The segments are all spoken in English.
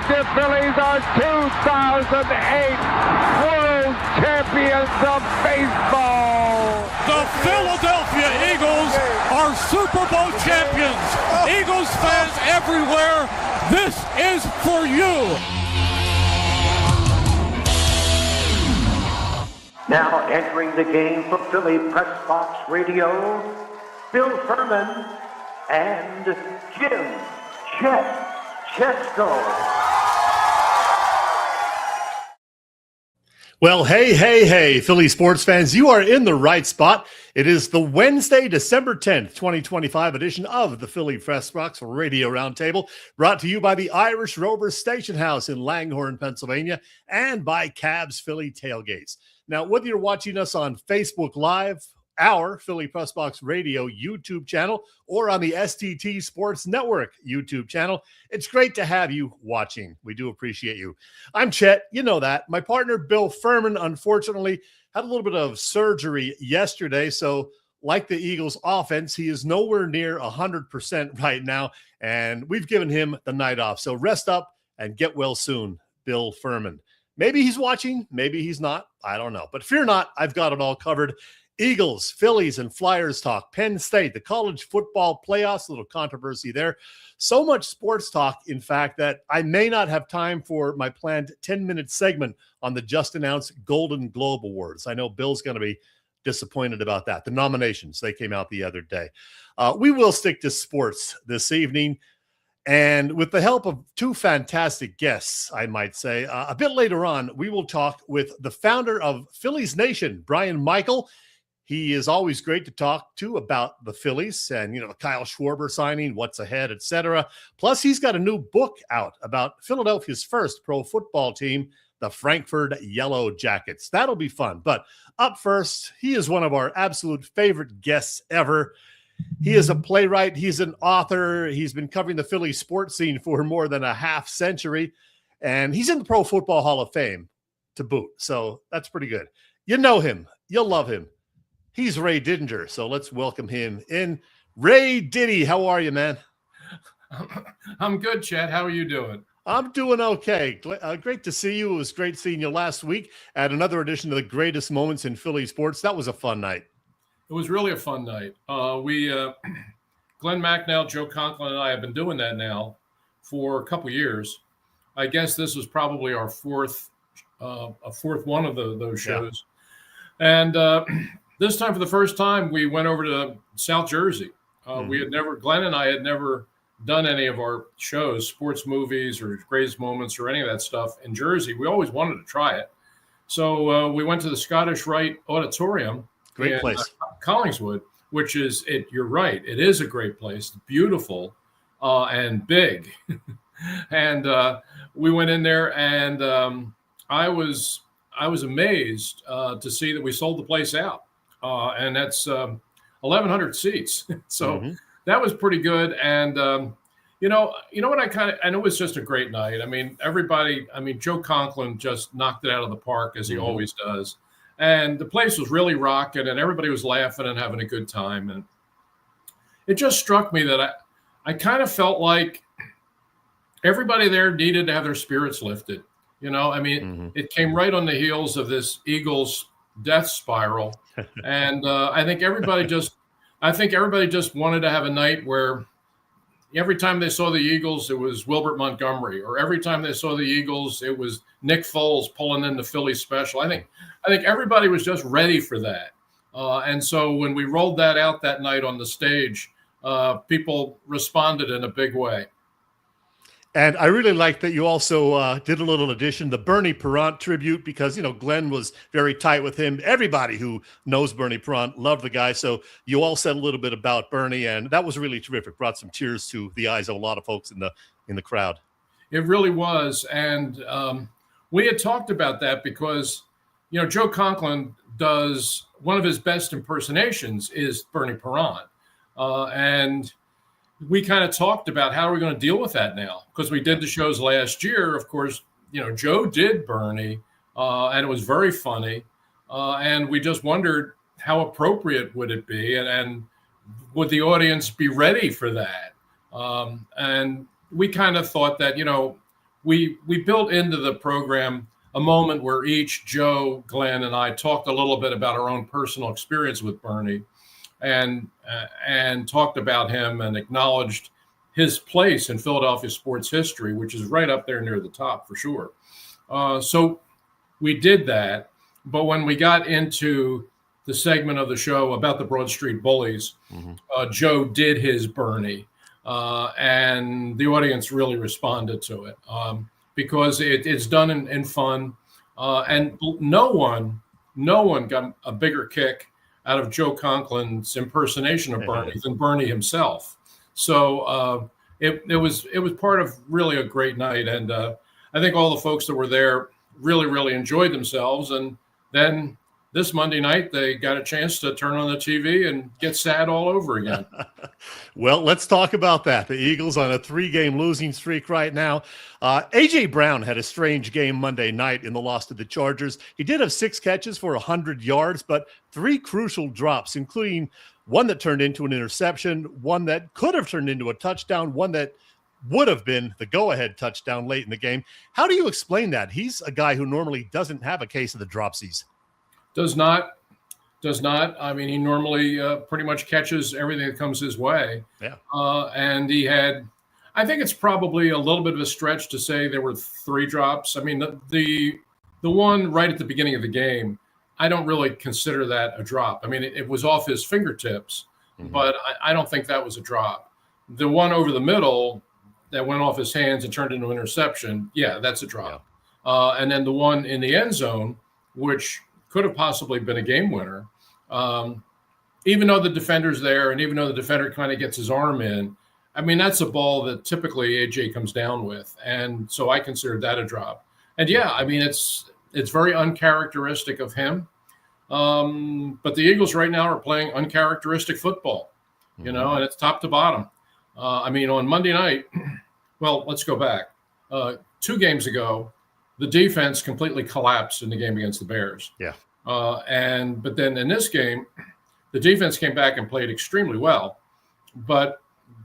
Philadelphia Phillies are 2008 World Champions of Baseball. The Philadelphia Eagles are Super Bowl champions. Eagles fans everywhere, this is for you. Now entering the game for Philly Pressbox Radio, Bill Furman and Jim Chet Chesko. Well, hey, Philly sports fans, you are in the right spot. It is the Wednesday, December 10th, 2025 edition of the Philly Pressbox Radio Roundtable, brought to you by the Irish Rover Station House in Langhorne, Pennsylvania, and by Cabs Philly Tailgates. Now, whether you're watching us on Facebook Live, our Philly Pressbox Radio YouTube channel, or on the STT Sports Network YouTube channel, it's great to have you watching. We do appreciate you. I'm Chet, you know that. My partner, Bill Furman, unfortunately, had a little bit of surgery yesterday, so like the Eagles offense, he is nowhere near 100% right now, and we've given him the night off. So rest up and get well soon, Bill Furman. Maybe he's watching, maybe he's not. I don't know. But fear not, I've got it all covered. Eagles, Phillies, and Flyers talk. Penn State, the college football playoffs, a little controversy there. So much sports talk, in fact, that I may not have time for my planned 10-minute segment on the just-announced Golden Globe Awards. I know Bill's going to be disappointed about that. The nominations, they came out the other day. We will stick to sports this evening. And with the help of two fantastic guests, I might say, a bit later on, we will talk with the founder of Phillies Nation, Brian Michael. He is always great to talk to about the Phillies and, the Kyle Schwarber signing, what's ahead, etc. Plus, he's got a new book out about Philadelphia's first pro football team, the Frankfurt Yellow Jackets. That'll be fun. But up first, he is one of our absolute favorite guests ever. He is a playwright. He's an author. He's been covering the Philly sports scene for more than a half century. And he's in the Pro Football Hall of Fame to boot. So that's pretty good. You know him. You'll love him. He's Ray Didinger. So let's welcome him in. Ray Diddy, how are you, man? I'm good, Chet. How are you doing? I'm doing okay. Great to see you. It was great seeing you last week at another edition of the Greatest Moments in Philly Sports. That was a fun night. It was really a fun night. Glenn Macnow, Joe Conklin, and I have been doing that now for a couple years. I guess this was probably our fourth one of those shows. Yeah. And this time, for the first time, we went over to South Jersey. Glenn and I had never done any of our shows, sports movies or Greatest Moments or any of that stuff in Jersey. We always wanted to try it. So we went to the Scottish Rite Auditorium. Great place. Collingswood, which is it. You're right. It is a great place. Beautiful and big. And we went in there, and I was amazed to see that we sold the place out. And that's 1,100 seats. So that was pretty good. And you know what and it was just a great night. I mean, Joe Conklin just knocked it out of the park, as he always does. And the place was really rocking, and everybody was laughing and having a good time. And it just struck me that I kind of felt like everybody there needed to have their spirits lifted. It came right on the heels of this Eagles death spiral. And I think everybody just wanted to have a night where every time they saw the Eagles, it was Wilbert Montgomery, or every time they saw the Eagles, it was Nick Foles pulling in the Philly special. I think everybody was just ready for that. And so when we rolled that out that night on the stage, people responded in a big way. And I really like that you also did a little addition, the Bernie Perrant tribute, because, Glenn was very tight with him. Everybody who knows Bernie Perrant loved the guy. So you all said a little bit about Bernie, and that was really terrific. Brought some tears to the eyes of a lot of folks in the crowd. It really was. And we had talked about that because, Joe Conklin does one of his best impersonations is Bernie Perrant. And we kind of talked about how are we going to deal with that now? Because we did the shows last year. Of course, Joe did Bernie, and it was very funny. And we just wondered how appropriate would it be, and would the audience be ready for that? And we kind of thought that, we built into the program a moment where each, Joe, Glenn, and I talked a little bit about our own personal experience with Bernie, and talked about him and acknowledged his place in Philadelphia sports history, which is right up there near the top for sure. So we did that. But when we got into the segment of the show about the Broad Street Bullies, Joe did his Bernie, and the audience really responded to it because it's done in fun, and no one got a bigger kick out of Joe Conklin's impersonation of Bernie than Bernie himself. So it was part of really a great night, and I think all the folks that were there really enjoyed themselves. And then this Monday night, they got a chance to turn on the TV and get sad all over again. Well, let's talk about that. The Eagles on a 3-game losing streak right now. A.J. Brown had a strange game Monday night in the loss to the Chargers. He did have 6 catches for 100 yards, but 3 crucial drops, including one that turned into an interception, one that could have turned into a touchdown, one that would have been the go-ahead touchdown late in the game. How do you explain that? He's a guy who normally doesn't have a case of the dropsies. Does not. I mean, he normally pretty much catches everything that comes his way. Yeah. And he had, I think it's probably a little bit of a stretch to say there were 3 drops. I mean, the one right at the beginning of the game, I don't really consider that a drop. I mean, it was off his fingertips, but I don't think that was a drop. The one over the middle that went off his hands and turned into an interception, yeah, that's a drop. Yeah. And then the one in the end zone, which could have possibly been a game winner, even though the defender's there and even though the defender kind of gets his arm in, I mean, that's a ball that typically AJ comes down with. And so I considered that a drop. And yeah, I mean, it's very uncharacteristic of him. But the Eagles right now are playing uncharacteristic football, and it's top to bottom. I mean, on Monday night, well, let's go back. 2 games ago, the defense completely collapsed in the game against the Bears. Yeah. But then in this game, the defense came back and played extremely well. But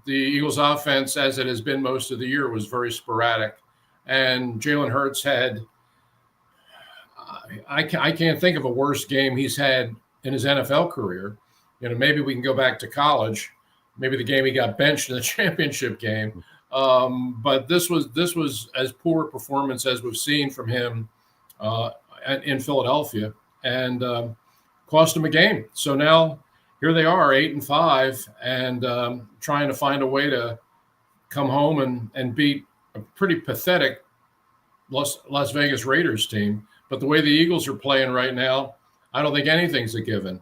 the Eagles offense, as it has been most of the year, was very sporadic. And Jalen Hurts had, I can't think of a worse game he's had in his NFL career. Maybe we can go back to college. Maybe the game he got benched in the championship game. But this was as poor a performance as we've seen from him in Philadelphia, and cost him a game. So now here they are, 8-5, and trying to find a way to come home and beat a pretty pathetic Las Vegas Raiders team. But the way the Eagles are playing right now, I don't think anything's a given.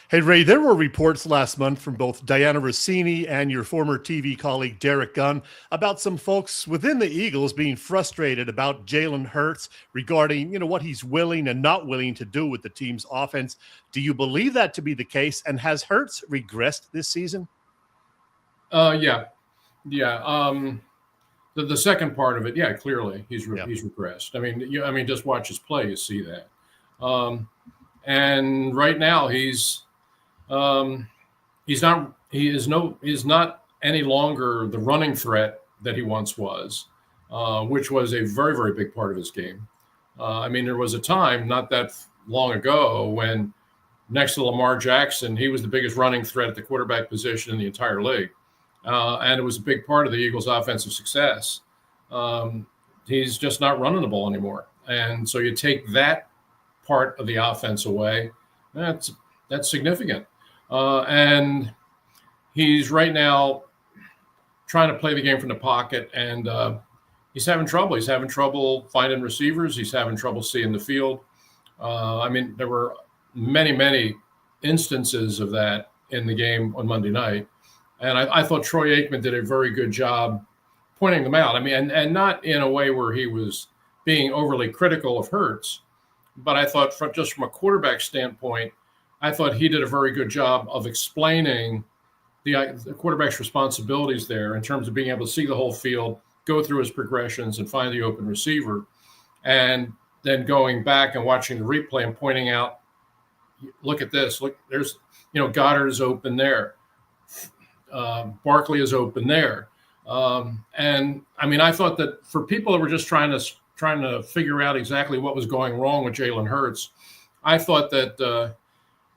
Hey, Ray, there were reports last month from both Diana Rossini and your former TV colleague Derek Gunn about some folks within the Eagles being frustrated about Jalen Hurts regarding, what he's willing and not willing to do with the team's offense. Do you believe that to be the case? And has Hurts regressed this season? Yeah. The second part of it, yeah, clearly he's regressed. I mean, just watch his play, you see that. And right now he's not any longer the running threat that he once was, which was a very, very big part of his game. There was a time not that long ago when next to Lamar Jackson, he was the biggest running threat at the quarterback position in the entire league. And it was a big part of the Eagles' offensive success. He's just not running the ball anymore. And so you take that part of the offense away, that's significant. And he's right now trying to play the game from the pocket, and he's having trouble. He's having trouble finding receivers. He's having trouble seeing the field. There were many instances of that in the game on Monday night. And I thought Troy Aikman did a very good job pointing them out. And not in a way where he was being overly critical of Hurts, but I thought from a quarterback standpoint, I thought he did a very good job of explaining the quarterback's responsibilities there in terms of being able to see the whole field, go through his progressions and find the open receiver, and then going back and watching the replay and pointing out, look at this, look, there's, Goddard is open there. Barkley is open there. And I mean, I thought that for people that were just trying to figure out exactly what was going wrong with Jalen Hurts, I thought that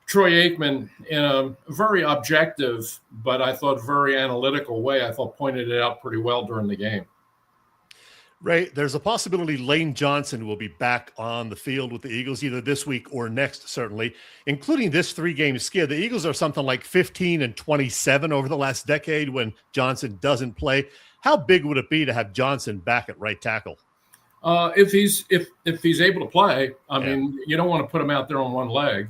Troy Aikman, in a very objective, but I thought very analytical way, I thought pointed it out pretty well during the game. Ray, there's a possibility Lane Johnson will be back on the field with the Eagles either this week or next, certainly, including this 3-game skid. The Eagles are something like 15-27 over the last decade when Johnson doesn't play. How big would it be to have Johnson back at right tackle? If he's able to play, I mean, you don't want to put him out there on one leg,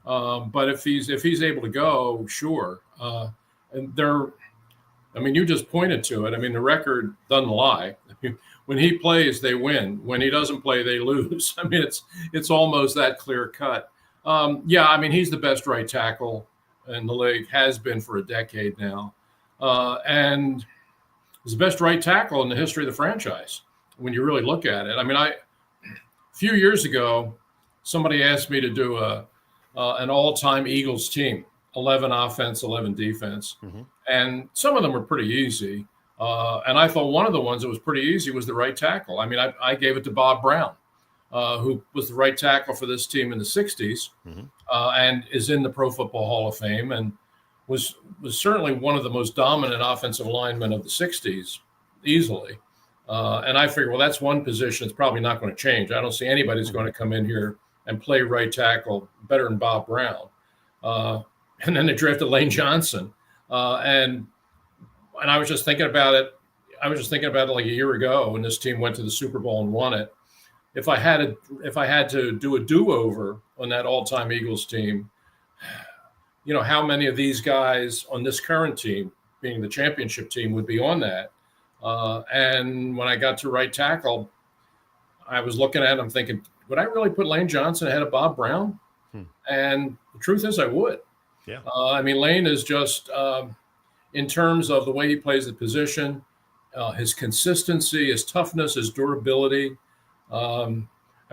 but if he's able to go, sure. And you just pointed to it. I mean, the record doesn't lie. When he plays, they win. When he doesn't play, they lose. I mean, it's almost that clear cut. I mean, he's the best right tackle in the league, has been for a decade now, and he's the best right tackle in the history of the franchise when you really look at it. I mean, a few years ago, somebody asked me to do an all-time Eagles team, 11 offense, 11 defense, and some of them were pretty easy. And I thought one of the ones that was pretty easy was the right tackle. I mean, I gave it to Bob Brown, who was the right tackle for this team in the 60s and is in the Pro Football Hall of Fame and was certainly one of the most dominant offensive linemen of the 60s, easily. And I figured, well, that's one position that's probably not going to change. I don't see anybody who's going to come in here and play right tackle better than Bob Brown. And then they drafted Lane Johnson. And I was just thinking about it. I was just thinking about it like a year ago when this team went to the Super Bowl and won it. If I had to do a do-over on that all-time Eagles team, how many of these guys on this current team, being the championship team, would be on that? And when I got to right tackle, I was looking at it, I'm thinking, would I really put Lane Johnson ahead of Bob Brown? And the truth is I would. Yeah. I mean, Lane is just in terms of the way he plays the position, his consistency, his toughness, his durability. I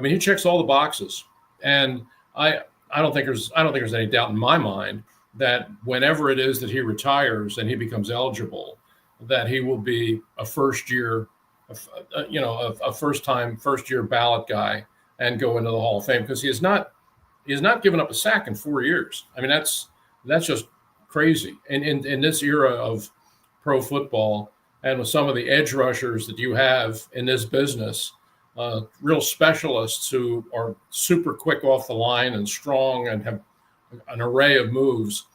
mean, he checks all the boxes, and I don't think there's any doubt in my mind that whenever it is that he retires and he becomes eligible, that he will be a first year ballot guy and go into the Hall of Fame, because he has not given up a sack in 4 years. I mean, that's just crazy. And in this era of pro football, and with some of the edge rushers that you have in this business, real specialists who are super quick off the line and strong and have an array of moves,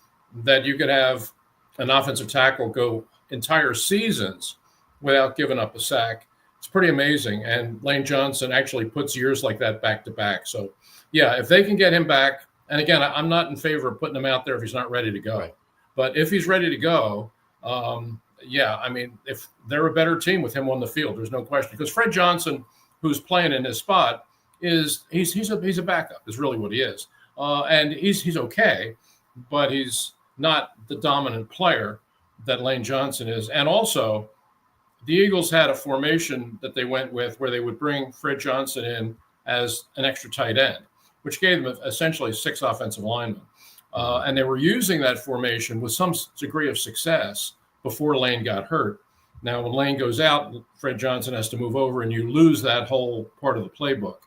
that you could have an offensive tackle go entire seasons without giving up a sack. It's pretty amazing. And Lane Johnson actually puts years like that back to back. So, yeah, if they can get him back, and again, I'm not in favor of putting him out there if he's not ready to go. Right. But if he's ready to go, I mean, if they're a better team with him on the field, there's no question. Because Fred Johnson, who's playing in his spot, he's a backup, is really what he is. And he's okay, but he's not the dominant player that Lane Johnson is. And also, the Eagles had a formation that they went with where they would bring Fred Johnson in as an extra tight end, which gave them essentially 6 offensive linemen. And they were using that formation with some degree of success before Lane got hurt. Now, when Lane goes out, Fred Johnson has to move over, and you lose that whole part of the playbook.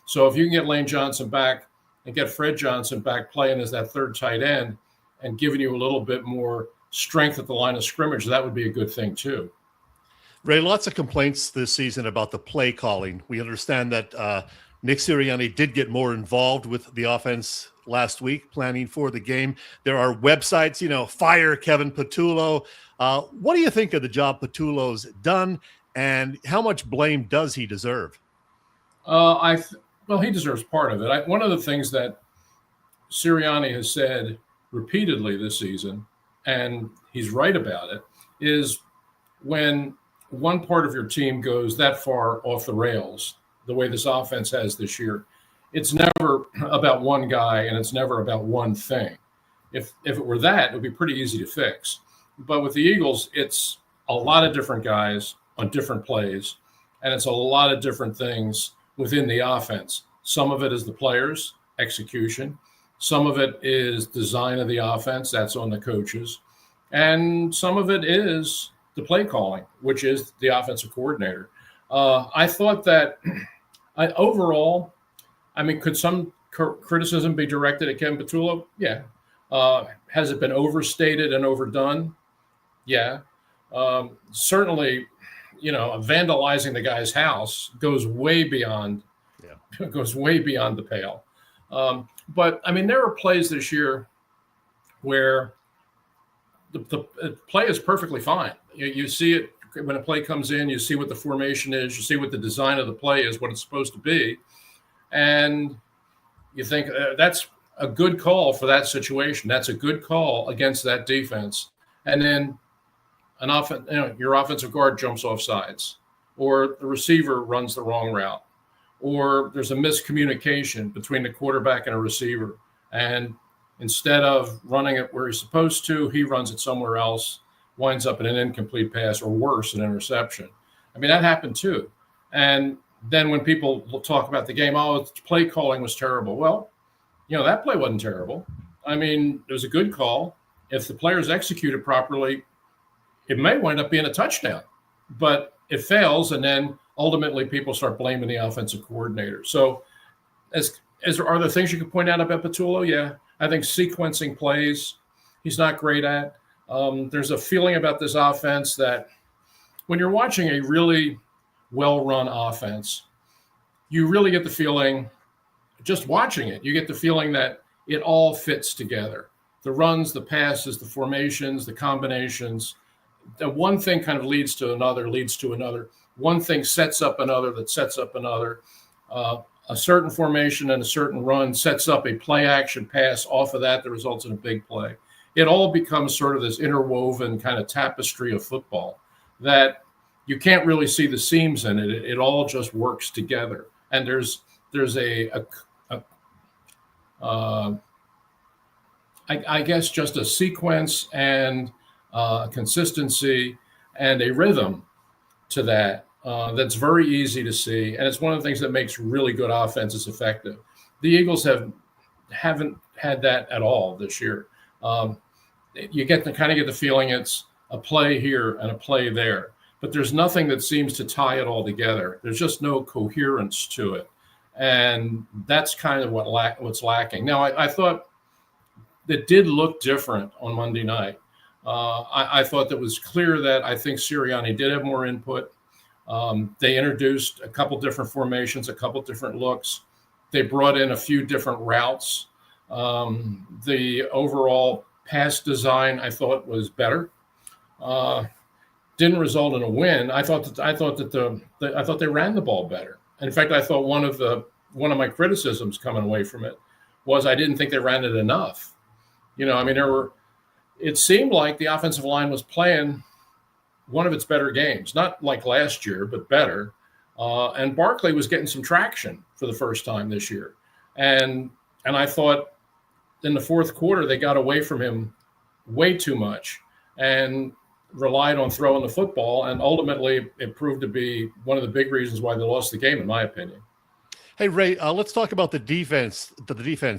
So if you can get Lane Johnson back and get Fred Johnson back playing as that third tight end and giving you a little bit more strength at the line of scrimmage, that would be a good thing too. Ray, lots of complaints this season about the play calling. We understand that Nick Sirianni did get more involved with the offense last week, planning for the game. There are websites, fire Kevin Patullo. What do you think of the job Patullo's done, and how much blame does he deserve? He deserves part of it. One of the things that Sirianni has said repeatedly this season, and he's right about it, is when one part of your team goes that far off the rails, the way this offense has this year, it's never about one guy and it's never about one thing. If it were that, it would be pretty easy to fix. But with the Eagles, it's a lot of different guys on different plays, and it's a lot of different things within the offense. Some of it is the players, execution. Some of it is design of the offense. That's on the coaches. And some of it is the play calling, which is the offensive coordinator. I thought that overall, I mean, could some criticism be directed at Kevin Patullo? Yeah. Has it been overstated and overdone? Yeah. Certainly, vandalizing the guy's house goes way beyond the pale. But I mean, there are plays this year where the play is perfectly fine. You see it when a play comes in, you see what the formation is, you see what the design of the play is, what it's supposed to be. And you think that's a good call for that situation. That's a good call against that defense. And then your offensive guard jumps off sides, or the receiver runs the wrong route, or there's a miscommunication between the quarterback and a receiver. And instead of running it where he's supposed to, he runs it somewhere else, winds up in an incomplete pass, or worse, an interception. I mean, that happened too. And then when people will talk about the game, play calling was terrible. Well, that play wasn't terrible. I mean, it was a good call. If the players executed properly, it may wind up being a touchdown, but it fails, and then ultimately people start blaming the offensive coordinator. So are there things you could point out about Patullo? Yeah. I think sequencing plays, he's not great at. There's a feeling about this offense that when you're watching a really well-run offense, you really get the feeling, just watching it, you get the feeling that it all fits together. The runs, the passes, the formations, the combinations. The one thing kind of leads to another. One thing sets up another that sets up another. A certain formation and a certain run sets up a play action pass off of that results in a big play. It all becomes sort of this interwoven kind of tapestry of football that you can't really see the seams in it. It all just works together. And there's I guess just a sequence and consistency and a rhythm to that that's very easy to see, and it's one of the things that makes really good offenses effective. The Eagles haven't had that at all this year. You get the feeling it's a play here and a play there, but there's nothing that seems to tie it all together. There's just no coherence to it, and that's kind of what's lacking. Now, I thought it did look different on Monday night. I thought that was clear that I think Sirianni did have more input. They introduced a couple different formations, a couple different looks. They brought in a few different routes. The overall pass design, I thought, was better. Didn't result in a win. I thought they ran the ball better. And in fact, I thought one of my criticisms coming away from it was I didn't think they ran it enough. It seemed like the offensive line was playing one of its better games, not like last year, but better. And Barkley was getting some traction for the first time this year. And I thought in the fourth quarter, they got away from him way too much and relied on throwing the football. And ultimately, it proved to be one of the big reasons why they lost the game, in my opinion. Hey, Ray, let's talk about the defense.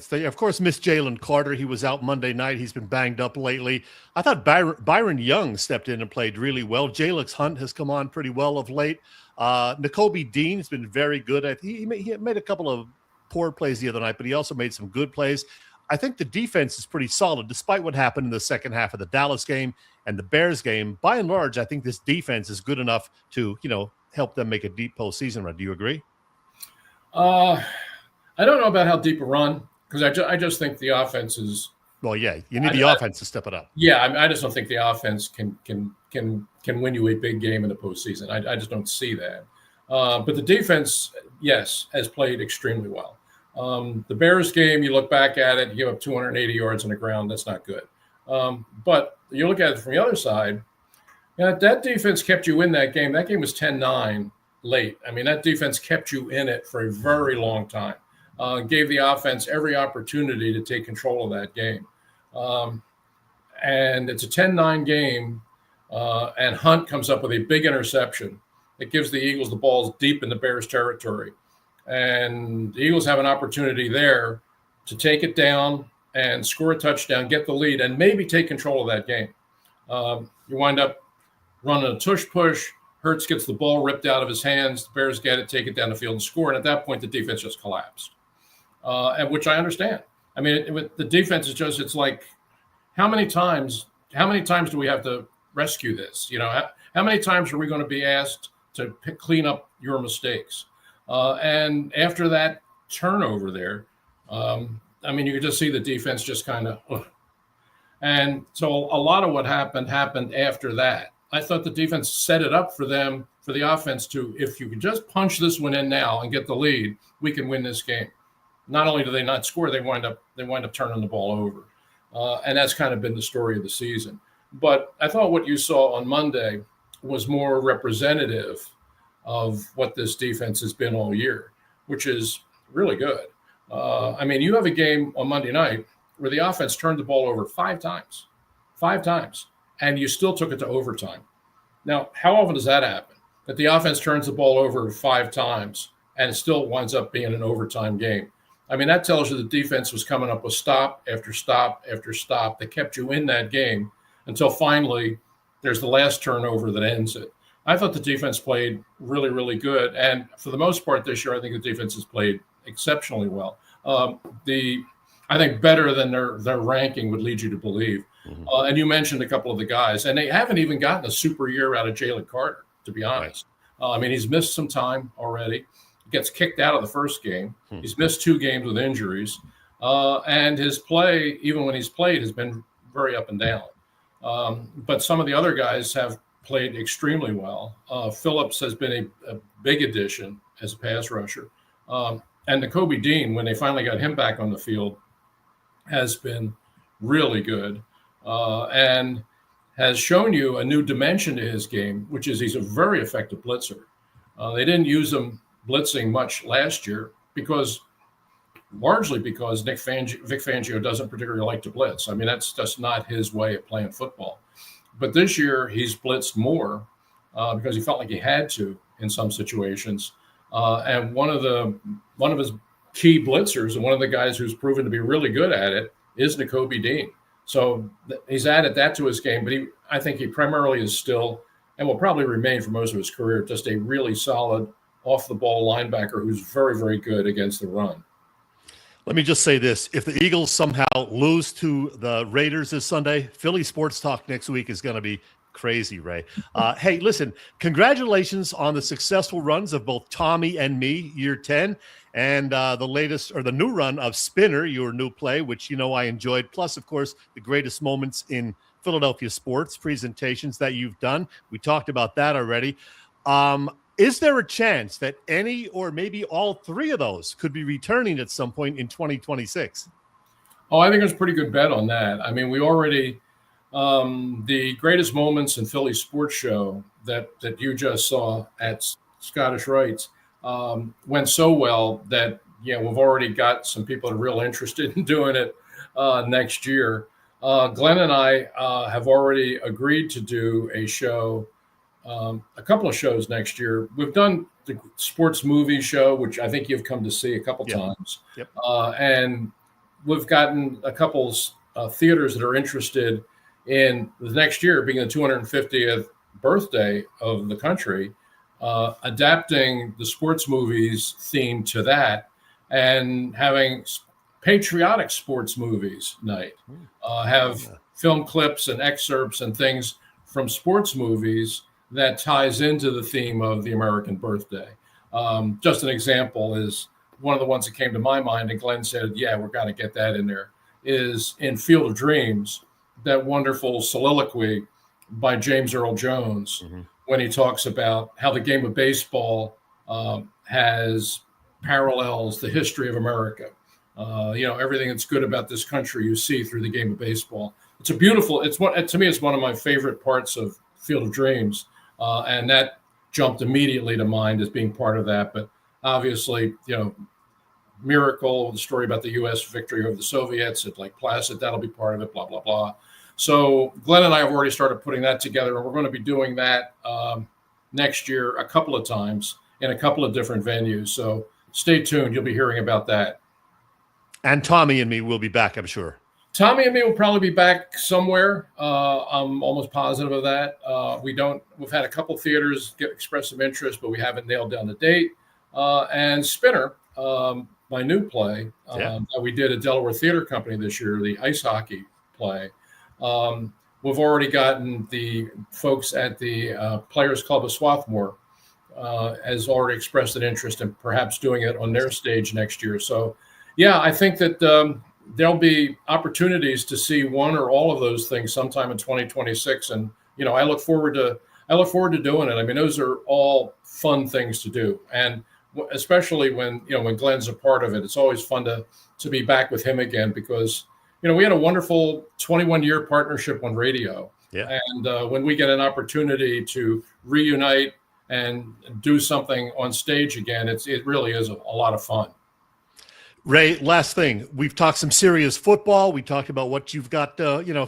They, of course, missed Jalen Carter. He was out Monday night. He's been banged up lately. I thought Byron Young stepped in and played really well. Jalix Hunt has come on pretty well of late. Nakobe Dean has been very good. He made a couple of poor plays the other night, but he also made some good plays. I think the defense is pretty solid, despite what happened in the second half of the Dallas game and the Bears game. By and large, I think this defense is good enough to, help them make a deep postseason run. Do you agree? I don't know about how deep a run, because I just think the offense is. Well, yeah, you need the offense to step it up. Yeah, I just don't think the offense can win you a big game in the postseason. I just don't see that. But the defense, yes, has played extremely well. The Bears game, you look back at it, you give up 280 yards on the ground. That's not good. But you look at it from the other side, that defense kept you in that game. That game was 10-9 late. I mean, that defense kept you in it for a very long time. Gave the offense every opportunity to take control of that game. And it's a 10-9 game, and Hunt comes up with a big interception that gives the Eagles the balls deep in the Bears territory. And the Eagles have an opportunity there to take it down and score a touchdown, get the lead, and maybe take control of that game. You wind up running a tush push. Hurts gets the ball ripped out of his hands. The Bears get it, take it down the field and score. And at that point, the defense just collapsed, and which I understand. I mean, the defense is just, it's like, how many times do we have to rescue this? How many times are we going to be asked to clean up your mistakes? And after that turnover there, I mean, you could just see the defense just kind of, and so a lot of what happened after that. I thought the defense set it up for them, for the offense to, if you could just punch this one in now and get the lead, we can win this game. Not only do they not score, they wind up turning the ball over. And that's kind of been the story of the season. But I thought what you saw on Monday was more representative of what this defense has been all year, which is really good. I mean, you have a game on Monday night where the offense turned the ball over five times, and you still took it to overtime. Now, how often does that happen? That the offense turns the ball over 5 times and it still winds up being an overtime game. I mean, that tells you the defense was coming up with stop after stop after stop that kept you in that game until finally there's the last turnover that ends it. I thought the defense played really, really good. And for the most part this year, I think the defense has played exceptionally well. I think better than their ranking would lead you to believe. Mm-hmm. And you mentioned a couple of the guys, and they haven't even gotten a super year out of Jalen Carter, to be honest. Right. I mean, he's missed some time already. Gets kicked out of the first game. He's missed 2 games with injuries. And his play, even when he's played, has been very up and down. But some of the other guys have played extremely well. Phillips has been a big addition as a pass rusher. And Nakobe Dean, when they finally got him back on the field, has been really good and has shown you a new dimension to his game, which is he's a very effective blitzer. They didn't use him blitzing much last year largely because Vic Fangio doesn't particularly like to blitz. I mean, that's just not his way of playing football. But this year he's blitzed more because he felt like he had to in some situations. And one of his key blitzers and one of the guys who's proven to be really good at it is Nakobe Dean. So he's added that to his game, but I think he primarily is still, and will probably remain for most of his career, just a really solid off-the-ball linebacker who's very, very good against the run. Let me just say this. If the Eagles somehow lose to the Raiders this Sunday, Philly Sports Talk next week is going to be crazy, Ray. Hey, listen, congratulations on the successful runs of both Tommy and me, year 10, and the new run of Spinner, your new play, which, I enjoyed. Plus, of course, the greatest moments in Philadelphia sports presentations that you've done. We talked about that already. Is there a chance that any or maybe all 3 of those could be returning at some point in 2026? Oh, I think there's a pretty good bet on that. I mean, we already the greatest moments in Philly Sports Show that you just saw at Scottish Rites went so well that we've already got some people that are real interested in doing it next year. Glenn and I have already agreed to do a show. A couple of shows next year. We've done the sports movie show, which I think you've come to see a couple times. Yep. And we've gotten a couple theaters that are interested in the next year being the 250th birthday of the country, adapting the sports movies theme to that and having patriotic sports movies night. Film clips and excerpts and things from sports movies that ties into the theme of the American birthday. Just an example is one of the ones that came to my mind, and Glenn said, we're going to get that in there, is in Field of Dreams, that wonderful soliloquy by James Earl Jones, when he talks about how the game of baseball has parallels the history of America. Everything that's good about this country you see through the game of baseball. To me, it's one of my favorite parts of Field of Dreams. And that jumped immediately to mind as being part of that. But obviously, Miracle, the story about the U.S. victory over the Soviets at Lake Placid, that'll be part of it, blah, blah, blah. So Glenn and I have already started putting that together, and we're going to be doing that next year a couple of times in a couple of different venues. So stay tuned. You'll be hearing about that. And Tommy and me will be back, I'm sure. Tommy and me will probably be back somewhere. I'm almost positive of that. We've had a couple theaters express some interest, but we haven't nailed down the date. And Spinner, my new play that we did at Delaware Theater Company this year, the ice hockey play. We've already gotten the folks at the Players Club of Swarthmore has already expressed an interest in perhaps doing it on their stage next year. So, yeah, I think that there'll be opportunities to see one or all of those things sometime in 2026. And, I look forward to doing it. I mean, those are all fun things to do. And especially when Glenn's a part of it, it's always fun to be back with him again because, we had a wonderful 21-year partnership on radio. Yeah. And when we get an opportunity to reunite and do something on stage again, it really is a lot of fun. Ray, last thing. We've talked some serious football. We talked about what you've got,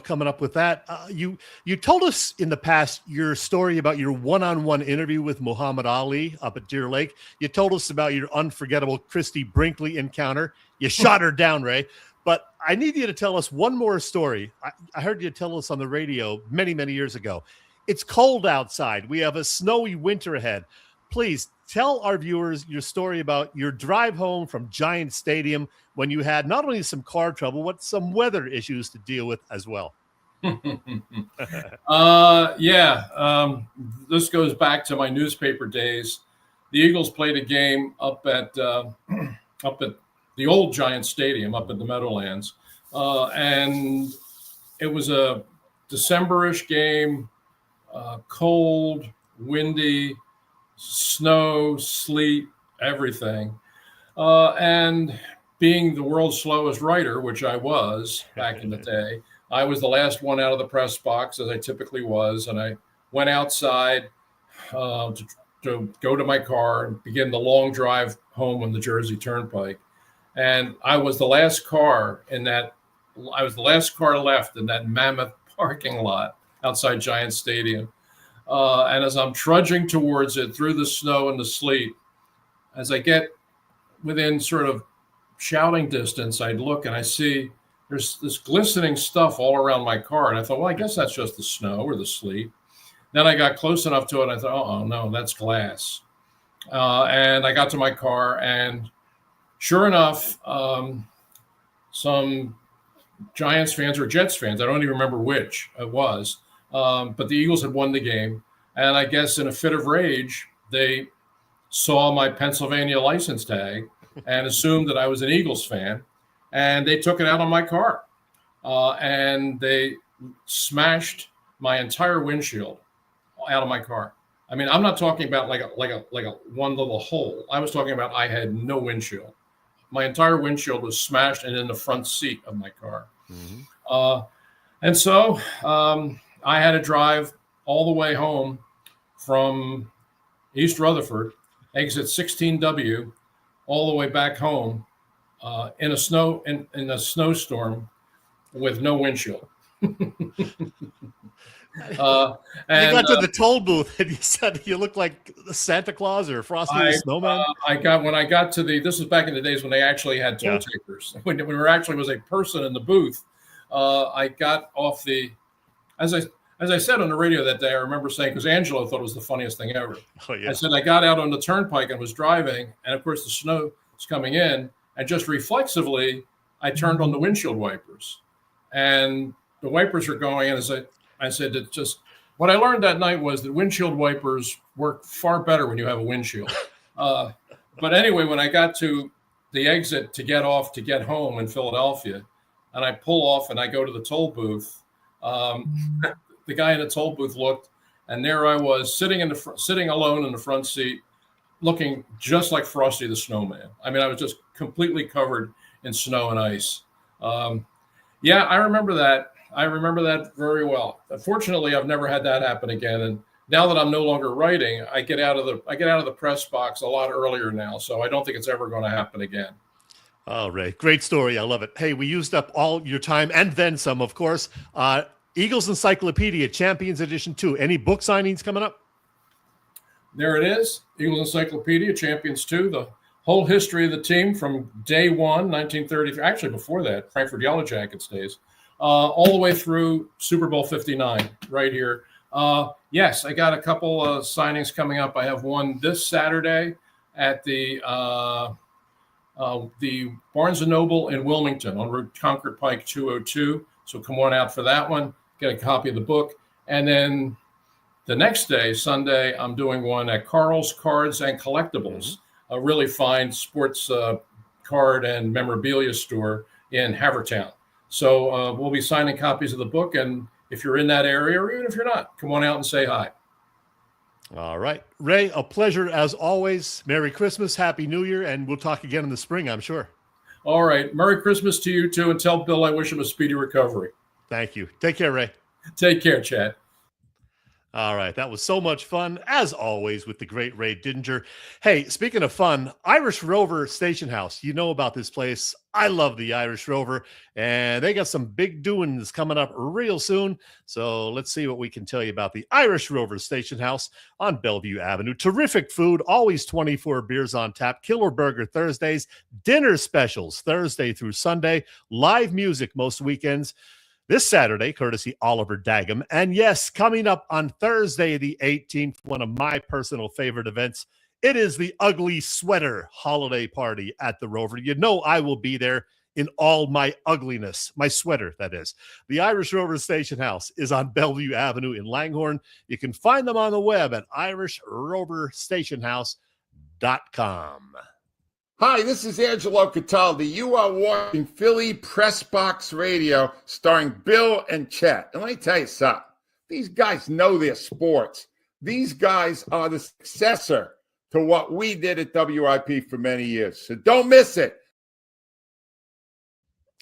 coming up with that. You told us in the past your story about your one-on-one interview with Muhammad Ali up at Deer Lake. You told us about your unforgettable Christy Brinkley encounter. You shot her down, Ray. But I need you to tell us one more story. I heard you tell us on the radio many, many years ago. It's cold outside. We have a snowy winter ahead. Please tell our viewers your story about your drive home from Giant Stadium when you had not only some car trouble, but some weather issues to deal with as well. This goes back to my newspaper days. The Eagles played a game up at the old Giant Stadium up at the Meadowlands, and it was a December-ish game, cold, windy, snow, sleet, everything. And being the world's slowest writer, which I was back in the day, I was the last one out of the press box, as I typically was. And I went outside to go to my car and begin the long drive home on the Jersey Turnpike. And I was the last car left in that mammoth parking lot outside Giant Stadium. And as I'm trudging towards it through the snow and the sleet, as I get within sort of shouting distance, I look and I see there's this glistening stuff all around my car. And I thought, well, I guess that's just the snow or the sleet. Then I got close enough to it. And I thought, oh, no, that's glass. And I got to my car and sure enough, some Giants fans or Jets fans, I don't even remember which it was, but the Eagles had won the game. And I guess in a fit of rage, they saw my Pennsylvania license tag and assumed that I was an Eagles fan. And they took it out on my car. And they smashed my entire windshield out of my car. I mean, I'm not talking about like a one little hole. I was talking about I had no windshield. My entire windshield was smashed and in the front seat of my car. Mm-hmm. And so I had to drive all the way home from East Rutherford, exit 16W, all the way back home in a snowstorm with no windshield. You got to the toll booth and you said you looked like Santa Claus or Frosty the Snowman. When I got to this was back in the days when they actually had toll takers. When there actually was a person in the booth, I got off as I said on the radio that day, I remember saying, because Angelo thought it was the funniest thing ever. Oh, yeah. I said, I got out on the turnpike and was driving, and of course the snow was coming in, and just reflexively, I turned on the windshield wipers. And the wipers are going, and I said that just what I learned that night was that windshield wipers work far better when you have a windshield. But anyway, when I got to the exit to get home in Philadelphia, and I pull off and I go to the toll booth, the guy in the toll booth looked, and there I was sitting alone in the front seat, looking just like Frosty the Snowman. I mean, I was just completely covered in snow and ice. Yeah, I remember that. I remember that very well. Fortunately, I've never had that happen again. And now that I'm no longer writing, I get out of the press box a lot earlier now. So I don't think it's ever going to happen again. Oh, Ray, great story. I love it. Hey, we used up all your time and then some, of course. Eagles Encyclopedia, Champions Edition 2. Any book signings coming up? There it is. Eagles Encyclopedia, Champions 2. The whole history of the team from day one, 1933. Actually, before that, Frankfurt Yellow Jackets days. all the way through Super Bowl 59 right here. Yes, I got a couple signings coming up. I have one this Saturday at the Barnes & Noble in Wilmington on Route Concord Pike 202. So come on out for that one. Get a copy of the book. And then the next day, Sunday, I'm doing one at Carl's Cards and Collectibles, a really fine sports card and memorabilia store in Havertown. So we'll be signing copies of the book. And if you're in that area, or even if you're not, come on out and say hi. All right. Ray, a pleasure as always. Merry Christmas, Happy New Year, and we'll talk again in the spring, I'm sure. All right. Merry Christmas to you, too, and tell Bill I wish him a speedy recovery. Thank you. Take care, Ray. Take care, Chet. All right. That was so much fun, as always, with the great Ray Didinger. Hey, speaking of fun, Irish Rover Station House. You know about this place. I love the Irish Rover, and they got some big doings coming up real soon. So let's see what we can tell you about the Irish Rover Station House on Bellevue Avenue. Terrific food, always 24 beers on tap, killer burger Thursdays, dinner specials Thursday through Sunday, live music most weekends. This Saturday, courtesy Oliver Daggum. And yes, coming up on Thursday, the 18th, one of my personal favorite events, it is the Ugly Sweater Holiday Party at the Rover. You know I will be there in all my ugliness, my sweater, that is. The Irish Rover Station House is on Bellevue Avenue in Langhorne. You can find them on the web at irishroverstationhouse.com. Hi, this is Angelo Cataldi. You are watching Philly Pressbox Radio starring Bill and Chet. And let me tell you something. These guys know their sports. These guys are the successor to what we did at WIP for many years. So don't miss it.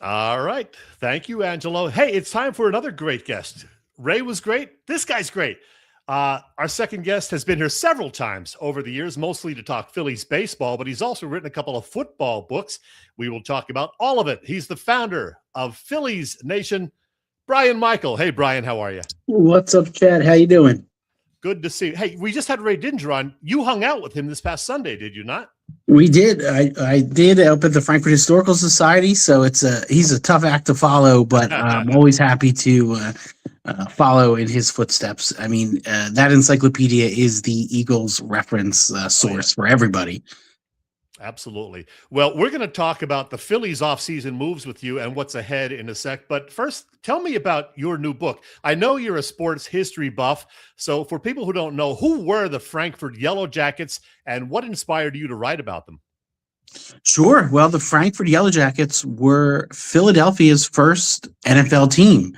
All right. Thank you, Angelo. Hey, it's time for another great guest. Ray was great. This guy's great. Our second guest has been here several times over the years, mostly to talk Phillies baseball, but he's also written a couple of football books. We will talk about all of it. He's the founder of Phillies Nation, Brian Michael. Hey, Brian, how are you? What's up, Chad? How you doing? Good to see you. Hey, we just had Ray Didinger on. You hung out with him this past Sunday, did you not? We did. I did up at the Frankfurt Historical Society, so he's a tough act to follow, but I'm always happy to follow in his footsteps. I mean, that encyclopedia is the Eagles reference source for everybody. Absolutely. Well, we're going to talk about the Phillies offseason moves with you and what's ahead in a sec. But first, tell me about your new book. I know you're a sports history buff. So for people who don't know, who were the Frankfurt Yellow Jackets and what inspired you to write about them? Sure. Well, the Frankfurt Yellow Jackets were Philadelphia's first NFL team.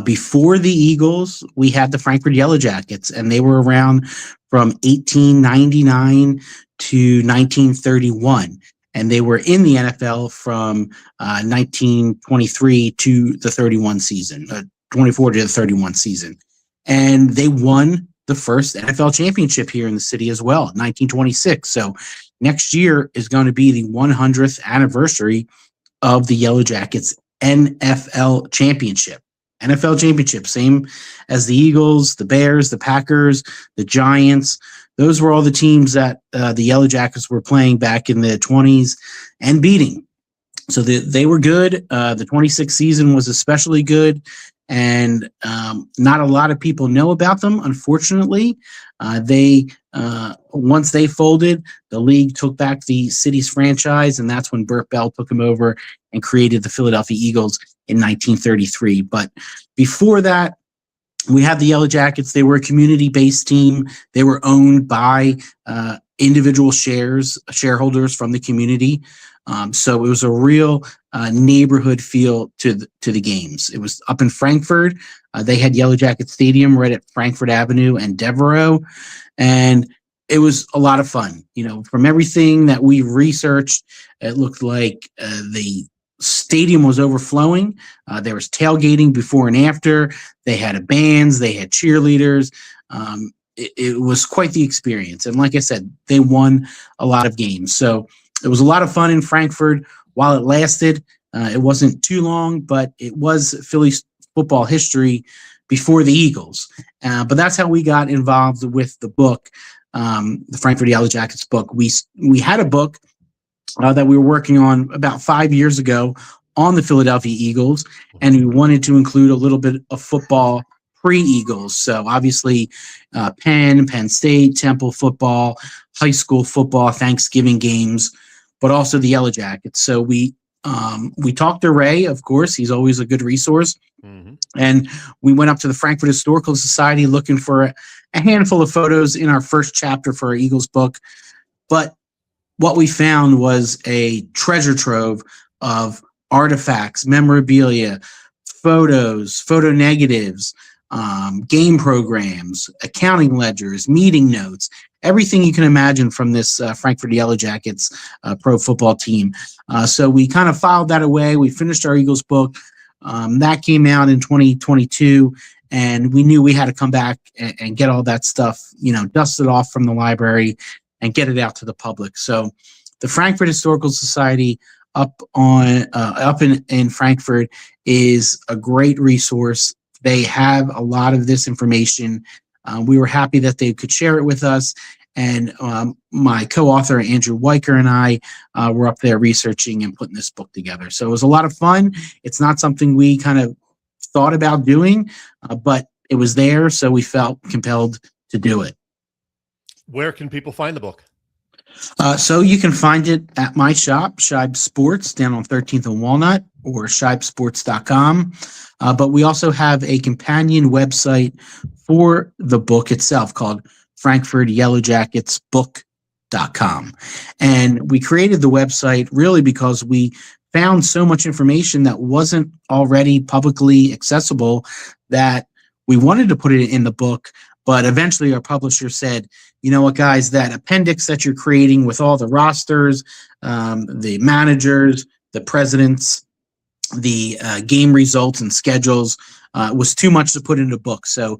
Before the Eagles, we had the Frankfurt Yellow Jackets, and they were around from 1899 to 1931. And they were in the NFL from 1923 to the 31 season, 24 to the 31 season. And they won the first NFL championship here in the city as well, 1926. So next year is going to be the 100th anniversary of the Yellow Jackets NFL championship. NFL championship, same as the Eagles, the Bears, the Packers, the Giants. Those were all the teams that the Yellow Jackets were playing back in the 20s and beating. So they were good. The 26th season was especially good. And not a lot of people know about them, unfortunately. Once they folded, the league took back the city's franchise, and that's when Burt Bell took them over and created the Philadelphia Eagles in 1933. But before that, we had the Yellow Jackets. They were a community-based team. They were owned by individual shareholders from the community. So it was a real neighborhood feel to the games. It was up in Frankfurt. They had Yellow Jacket Stadium right at Frankfurt Avenue and Devereaux, and it was a lot of fun. You know, from everything that we researched, it looked like the stadium was overflowing. There was tailgating before and after. They had bands. They had cheerleaders. It was quite the experience. And like I said, they won a lot of games. So it was a lot of fun in Frankfurt while it lasted. It wasn't too long, but it was Phillies football history before the Eagles. But that's how we got involved with the book, the Frankfurt Yellow Jackets book. We had a book that we were working on about 5 years ago, on the Philadelphia Eagles, and we wanted to include a little bit of football pre-Eagles. So obviously Penn State, Temple football, high school football, Thanksgiving games, but also the Yellow Jackets. So we talked to Ray, of course. He's always a good resource. Mm-hmm. And we went up to the Frankfurt Historical Society looking for a handful of photos in our first chapter for our Eagles book. But what we found was a treasure trove of artifacts, memorabilia, photos, photo negatives, game programs, accounting ledgers, meeting notes, everything you can imagine from this Frankfurt Yellow Jackets pro football team. So we kind of filed that away. We finished our Eagles book. That came out in 2022, and we knew we had to come back and get all that stuff, dusted off from the library and get it out to the public. So the Frankfurt Historical Society up in Frankfurt is a great resource. They have a lot of this information. We were happy that they could share it with us. And my co-author, Andrew Weicker, and I were up there researching and putting this book together. So it was a lot of fun. It's not something we kind of thought about doing, but it was there, so we felt compelled to do it. Where can people find the book? So you can find it at my shop, Scheib Sports, down on 13th and Walnut, or scheibsports.com. But we also have a companion website for the book itself called frankfurtyellowjacketsbook.com. And we created the website really because we found so much information that wasn't already publicly accessible that we wanted to put it in the book. But eventually our publisher said, you know what, guys, that appendix that you're creating with all the rosters, the managers, the presidents, the game results and schedules was too much to put in a book. So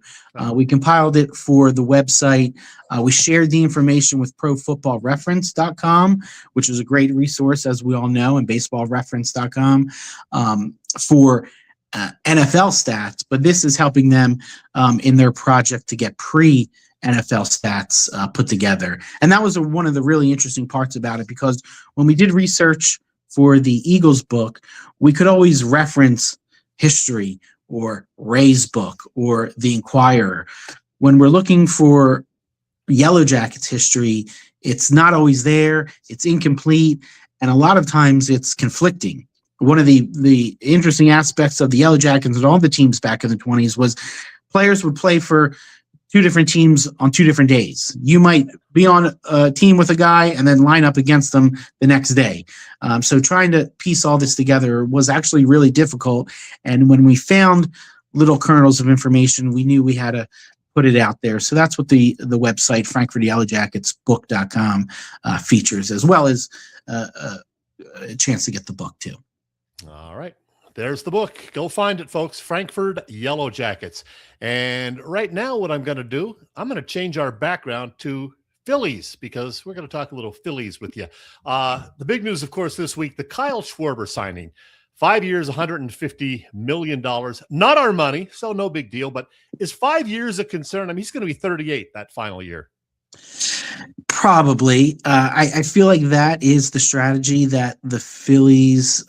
we compiled it for the website. We shared the information with profootballreference.com, which is a great resource, as we all know, and baseballreference.com for NFL stats. But this is helping them in their project to get pre-NFL stats put together. And that was one of the really interesting parts about it, because when we did research for the Eagles book, we could always reference history or Ray's book or the Inquirer. When we're looking for Yellow Jackets history, it's not always there, it's incomplete, and a lot of times it's conflicting. One of the interesting aspects of the Yellow Jackets and all the teams back in the 20s was players would play for two different teams on 2 different days. You might be on a team with a guy and then line up against them the next day. So trying to piece all this together was actually really difficult. And when we found little kernels of information, we knew we had to put it out there. So that's what the website, frankfurtyellowjacketsbook.com, features, as well as a chance to get the book too. All right. There's the book. Go find it, folks. Frankfurt Yellow Jackets. And right now what I'm going to do, I'm going to change our background to Phillies, because we're going to talk a little Phillies with you. The big news, of course, this week, the Kyle Schwarber signing. 5 years, $150 million. Not our money, so no big deal. But is 5 years a concern? I mean, he's going to be 38 that final year. Probably. I feel like that is the strategy that the Phillies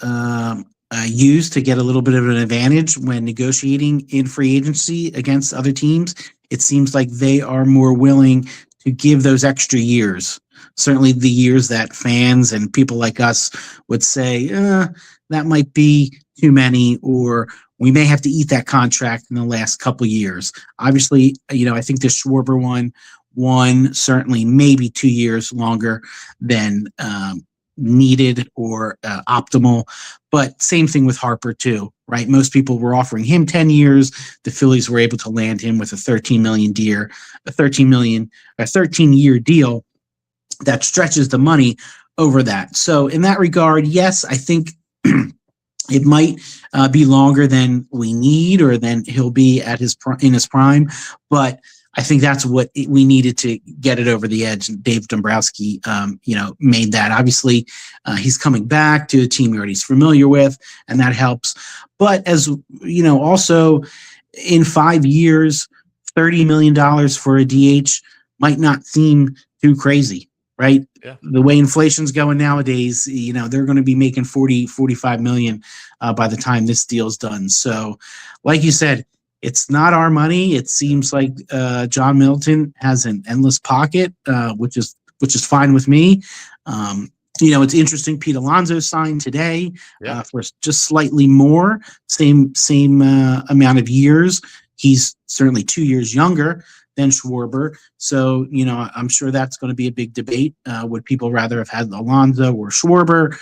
use to get a little bit of an advantage when negotiating in free agency against other teams. It seems like they are more willing to give those extra years. Certainly the years that fans and people like us would say, that might be too many, or we may have to eat that contract in the last couple years. Obviously, I think the Schwarber one certainly maybe 2 years longer than needed or optimal. But same thing with Harper too, right? Most people were offering him 10 years. The Phillies were able to land him with a 13-year deal that stretches the money over that. So in that regard, yes, I think it might be longer than we need, or than he'll be at in his prime, but I think that's what we needed to get it over the edge. And Dave Dombrowski, made that. Obviously, he's coming back to a team he's familiar with, and that helps. But as also in 5 years, $30 million for a DH might not seem too crazy. right? Yeah. The way inflation's going nowadays, they're going to be making 40, 45 million by the time this deal's done. So like you said, it's not our money. It seems like John Middleton has an endless pocket, which is fine with me. It's interesting. Pete Alonso signed today for just slightly more, same amount of years. He's certainly 2 years younger than Schwarber. So, I'm sure that's going to be a big debate. Would people rather have had Alonso or Schwarber?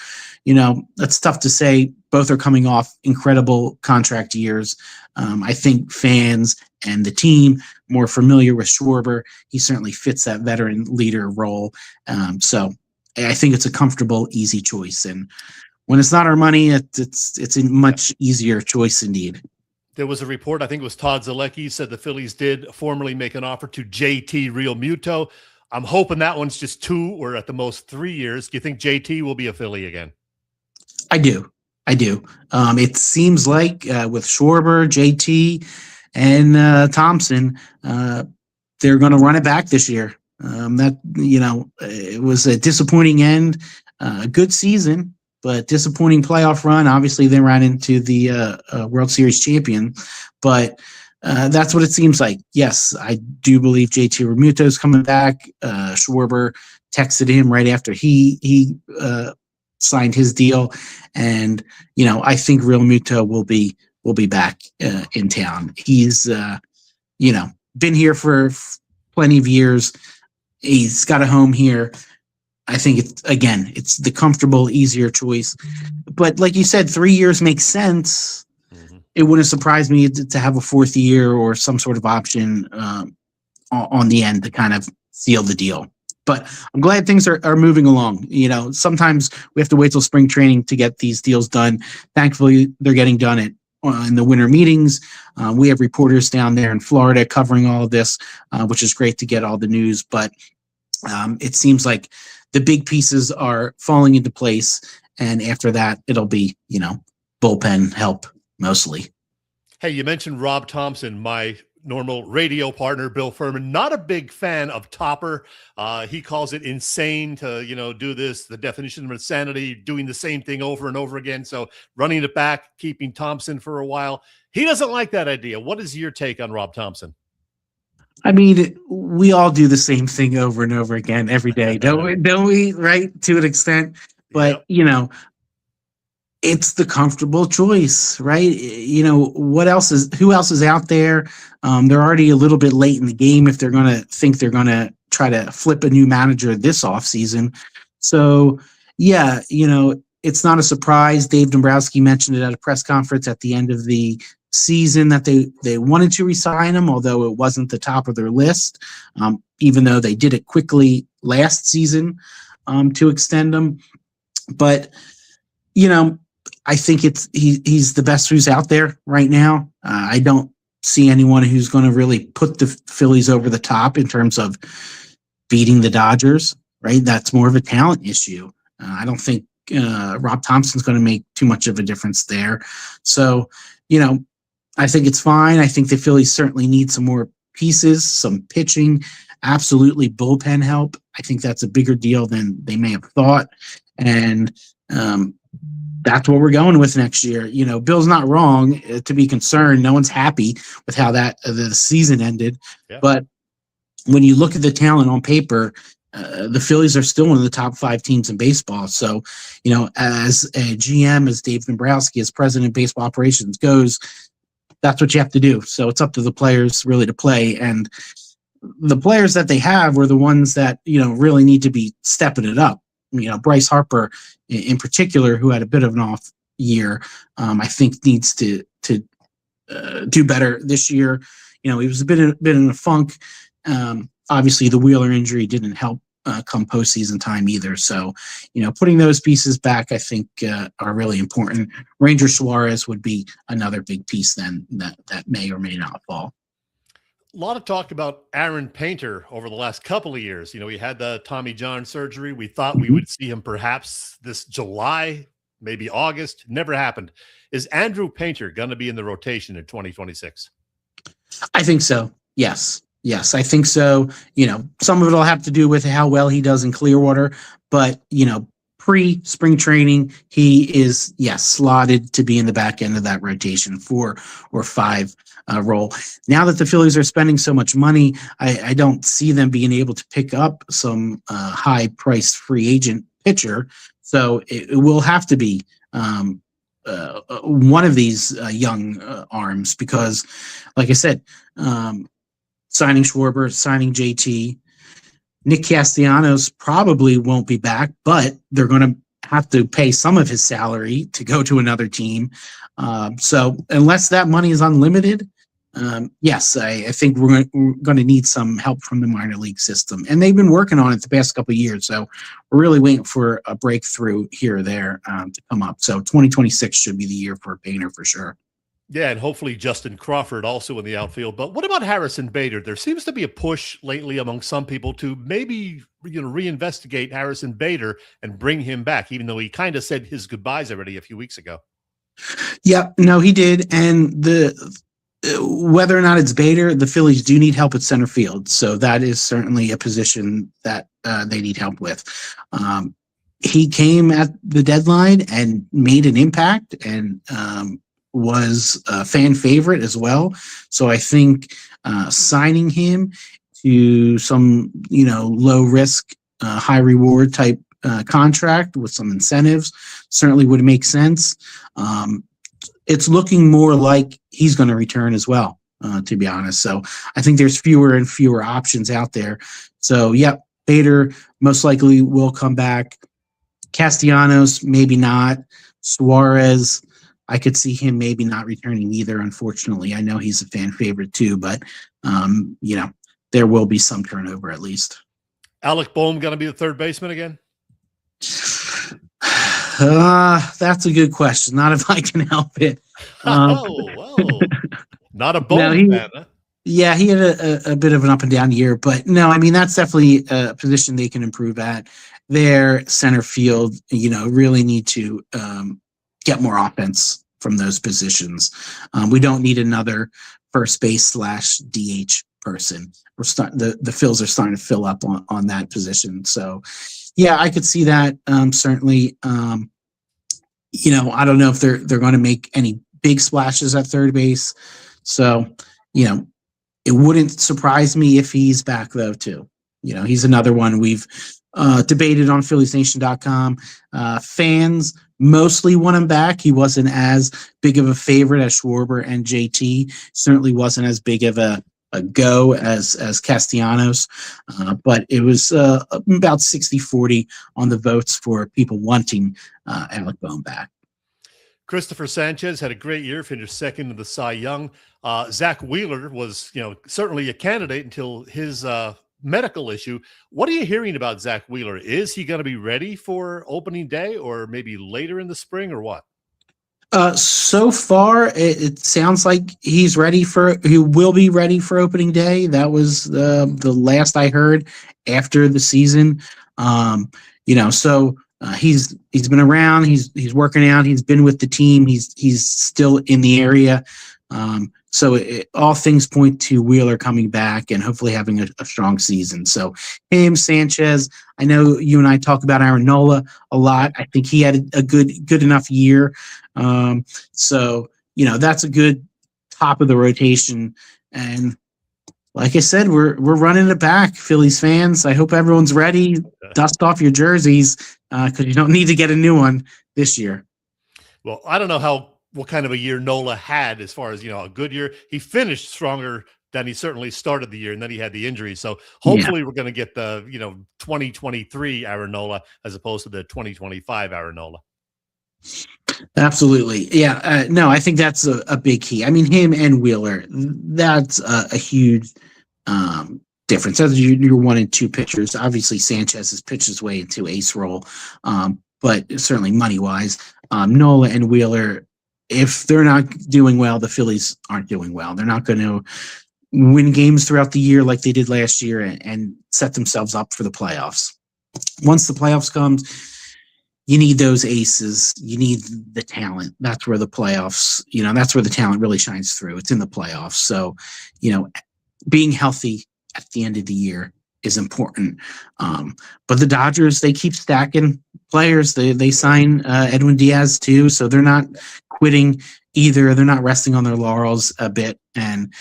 That's tough to say. Both are coming off incredible contract years. I think fans and the team more familiar with Schwarber. He certainly fits that veteran leader role. So I think it's a comfortable, easy choice. And when it's not our money, it's a much easier choice indeed. There was a report, I think it was Todd Zalecki, said the Phillies did formally make an offer to JT Realmuto. I'm hoping that one's just 2 or at the most 3 years. Do you think JT will be a Philly again? I do. It seems like with Schwarber, JT, and Thompson, they're going to run it back this year. It was a disappointing end, a good season, but disappointing playoff run. Obviously, they ran into the World Series champion, but that's what it seems like. Yes, I do believe JT Realmuto is coming back. Schwarber texted him right after he signed his deal, and I think Realmuto will be back in town. He's been here for plenty of years. He's got a home here. I think it's the comfortable, easier choice. But like you said, 3 years makes sense. Mm-hmm. It wouldn't surprise me to have a 4th year or some sort of option on the end to kind of seal the deal. But I'm glad things are moving along. Sometimes we have to wait till spring training to get these deals done. Thankfully, they're getting done in the winter meetings. We have reporters down there in Florida covering all of this, which is great to get all the news. But it seems like the big pieces are falling into place. And after that, it'll be, bullpen help mostly. Hey, you mentioned Rob Thompson, my normal radio partner, Bill Furman, not a big fan of Topper. He calls it insane to, do this, the definition of insanity, doing the same thing over and over again. So running it back, keeping Thompson for a while. He doesn't like that idea. What is your take on Rob Thompson? I mean, we all do the same thing over and over again every day, don't we? Right? To an extent. But, it's the comfortable choice, right? Who else is out there? They're already a little bit late in the game if they're going to think they're going to try to flip a new manager this offseason. So, it's not a surprise. Dave Dombrowski mentioned it at a press conference at the end of the season that they wanted to re-sign him, although it wasn't the top of their list, even though they did it quickly last season to extend him. But, I think he's the best who's out there right now. I don't see anyone who's going to really put the Phillies over the top in terms of beating the Dodgers, right? That's more of a talent issue. I don't think Rob Thompson's going to make too much of a difference there. So, I think it's fine. I think the Phillies certainly need some more pieces, some pitching, absolutely bullpen help. I think that's a bigger deal than they may have thought. And that's what we're going with next year. Bill's not wrong to be concerned. No one's happy with how the season ended. Yeah. But when you look at the talent on paper, the Phillies are still one of the top 5 teams in baseball. So, as a GM, as Dave Dombrowski, as president of baseball operations goes, that's what you have to do. So it's up to the players really to play. And the players that they have were the ones that, really need to be stepping it up. Bryce Harper in particular, who had a bit of an off year, I think needs to do better this year. He was a bit in a funk. Obviously, the Wheeler injury didn't help come postseason time either. So, putting those pieces back, I think, are really important. Ranger Suarez would be another big piece then that may or may not fall. A lot of talk about Aaron Painter over the last couple of years. He had the Tommy John surgery. We thought we would see him perhaps this July, maybe August. Never happened. Is Andrew Painter going to be in the rotation in 2026? I think so. Yes. Yes, I think so. Some of it will have to do with how well he does in Clearwater, but pre-spring training, he is, yes, slotted to be in the back end of that rotation 4 or 5 role. Now that the Phillies are spending so much money, I don't see them being able to pick up some high-priced free agent pitcher. So it will have to be one of these young arms because, like I said, signing Schwarber, signing JT, Nick Castellanos probably won't be back, but they're going to have to pay some of his salary to go to another team. So unless that money is unlimited, yes, I think we're going to need some help from the minor league system. And they've been working on it the past couple of years. So we're really waiting for a breakthrough here or there to come up. So 2026 should be the year for Painter for sure. Yeah, and hopefully Justin Crawford also in the outfield. But what about Harrison Bader? There seems to be a push lately among some people to maybe reinvestigate Harrison Bader and bring him back, even though he kind of said his goodbyes already a few weeks ago. Yeah, no, he did. And whether or not it's Bader, the Phillies do need help at center field. So that is certainly a position that they need help with. He came at the deadline and made an impact and was a fan favorite as well. So I think signing him to some, low risk, high reward type contract with some incentives certainly would make sense. It's looking more like he's going to return as well, to be honest. So I think there's fewer and fewer options out there. So, yep, Bader most likely will come back. Castellanos, maybe not. Suarez, I could see him maybe not returning either, unfortunately. I know he's a fan favorite too, but, there will be some turnover at least. Alec Boehm going to be the third baseman again? That's a good question. Not if I can help it. Not a Boehm fan, huh? Yeah, he had a bit of an up and down year, but no, I mean, that's definitely a position they can improve at. Their center field, really need to get more offense from those positions. We don't need another first base / DH person. The Phils are starting to fill up on that position. So, yeah, I could see that. Certainly, I don't know if they're going to make any big splashes at third base. So, it wouldn't surprise me if he's back though too. He's another one we've debated on PhilliesNation.com. Fans mostly want him back. He wasn't as big of a favorite as Schwarber and JT. Certainly wasn't as big of a go as Castellanos, but it was about 60-40 on the votes for people wanting Alec Boehm back. Christopher Sanchez had a great year, finished second in the Cy Young. Zach Wheeler was, certainly a candidate until his medical issue. What are you hearing about Zach Wheeler? Is he going to be ready for opening day or maybe later in the spring or what? So far, it sounds like he will be ready for opening day. That was the last I heard after the season. So he's been around. He's working out. He's been with the team. He's still in the area. So all things point to Wheeler coming back and hopefully having a strong season. So him, Sanchez, I know you and I talk about Aaron Nola a lot. I think he had a good enough year. So, that's a good top of the rotation. And like I said, we're running it back, Phillies fans. I hope everyone's ready. Dust off your jerseys because you don't need to get a new one this year. Well, I don't know what kind of a year Nola had as far as, a good year. He finished stronger than he certainly started the year, and then he had the injury. So hopefully we're going to get the, 2023 Aaron Nola as opposed to the 2025 Aaron Nola. Absolutely. Yeah. No, I think that's a big key. I mean, him and Wheeler, that's a huge difference. As you're 1 and 2 pitchers, obviously Sanchez has pitched his way into ace role, but certainly money-wise, Nola and Wheeler, if they're not doing well, the Phillies aren't doing well. They're not going to win games throughout the year like they did last year and set themselves up for the playoffs. Once the playoffs comes, you need those aces. You need the talent. That's where the playoffs, that's where the talent really shines through. It's in the playoffs. So, being healthy at the end of the year is important. But the Dodgers, they keep stacking players. They sign Edwin Diaz too, so they're not quitting either. They're not resting on their laurels a bit, and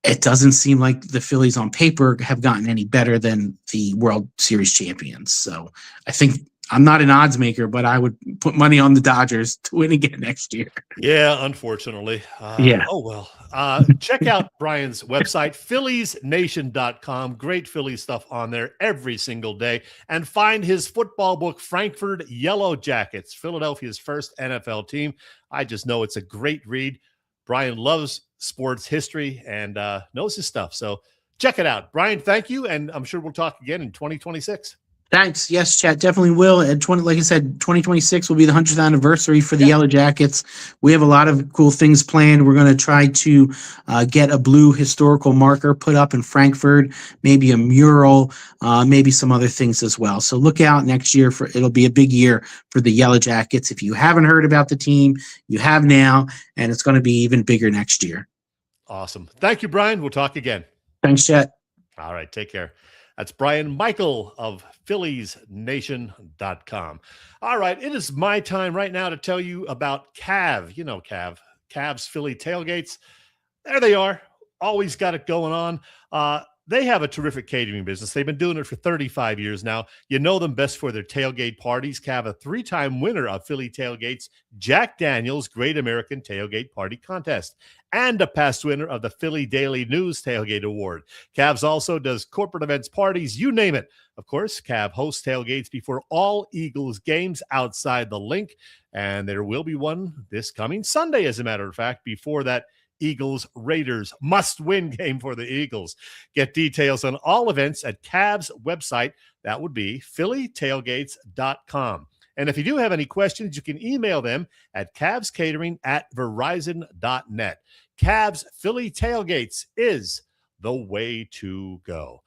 it doesn't seem like the Phillies on paper have gotten any better than the World Series champions. So I think I'm not an odds maker, but I would put money on the Dodgers to win again next year. Yeah, unfortunately. Yeah. Oh, well. Check out Brian's website, PhilliesNation.com. Great Phillies stuff on there every single day. And find his football book, Frankfurt Yellow Jackets, Philadelphia's first NFL team. I just know it's a great read. Brian loves sports history and knows his stuff. So check it out. Brian, thank you. And I'm sure we'll talk again in 2026. Thanks. Yes, Chet, definitely will. At like I said, 2026 will be the 100th anniversary for the Yellow Jackets. We have a lot of cool things planned. We're going to try to get a blue historical marker put up in Frankfurt, maybe a mural, maybe some other things as well. So look out next year. It'll be a big year for the Yellow Jackets. If you haven't heard about the team, you have now, and it's going to be even bigger next year. Awesome. Thank you, Brian. We'll talk again. Thanks, Chet. All right. Take care. That's Brian Michael of PhilliesNation.com. All right, it is my time right now to tell you about Cav. You know Cav. Cav's Philly tailgates. There they are. Always got it going on. They have a terrific catering business. They've been doing it for 35 years now. You know them best for their tailgate parties. Cav, a 3-time winner of Philly Tailgate's Jack Daniel's Great American Tailgate Party Contest and a past winner of the Philly Daily News Tailgate Award. Cavs also does corporate events, parties, you name it. Of course, Cav hosts tailgates before all Eagles games outside the link, and there will be one this coming Sunday, as a matter of fact, before that Eagles-Raiders must-win game for the Eagles. Get details on all events at Cavs' website. That would be phillytailgates.com. And if you do have any questions, you can email them at cavscatering@verizon.net. Cavs Philly Tailgates is the way to go.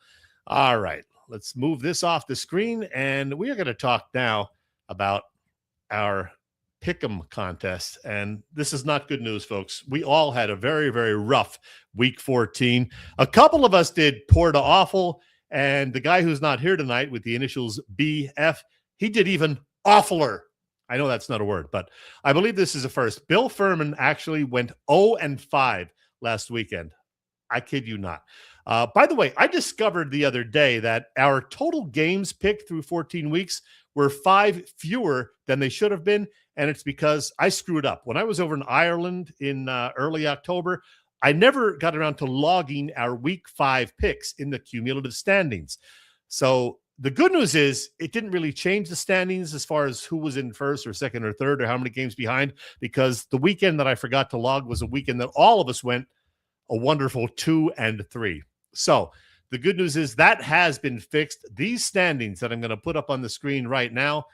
All right, let's move this off the screen, and we are going to talk now about our Pick'em contest. And this is not good news, folks. We all had a very, very rough week 14. A couple of us did poor to awful, and the guy who's not here tonight with the initials BF, he did even awfuler. I know that's not a word, but I believe this is a first. Bill Furman actually went 0-5 last weekend. I kid you not. By the way, I discovered the other day that our total games picked through 14 weeks were 5 fewer than they should have been, and it's because I screwed up. When I was over in Ireland in early October, I never got around to logging our week 5 picks in the cumulative standings. So the good news is it didn't really change the standings as far as who was in first or second or third or how many games behind, because the weekend that I forgot to log was a weekend that all of us went a wonderful 2-3. So the good news is that has been fixed. These standings that I'm going to put up on the screen right now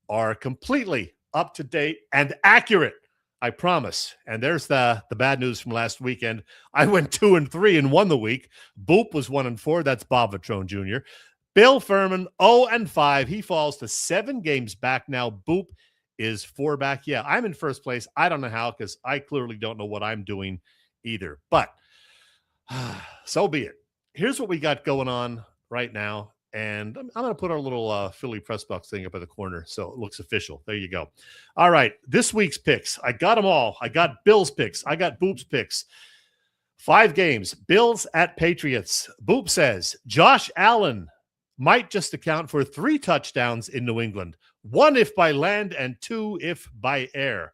are completely up to date and accurate, I promise. And there's the bad news from last weekend. I went 2-3 and won the week. Boop was 1-4. That's Bob Vitrone Jr. Bill Furman 0-5. He falls to 7 games back now. Boop is 4 back. Yeah, I'm in first place. I don't know how, because I clearly don't know what I'm doing either. But so be it. Here's what we got going on right now. And I'm going to put our little Philly Pressbox thing up in the corner so it looks official. There you go. All right, this week's picks. I got them all. I got Bill's picks. I got Boop's picks. 5 games. Bills at Patriots. Boop says Josh Allen might just account for 3 touchdowns in New England. 1 if by land and 2 if by air.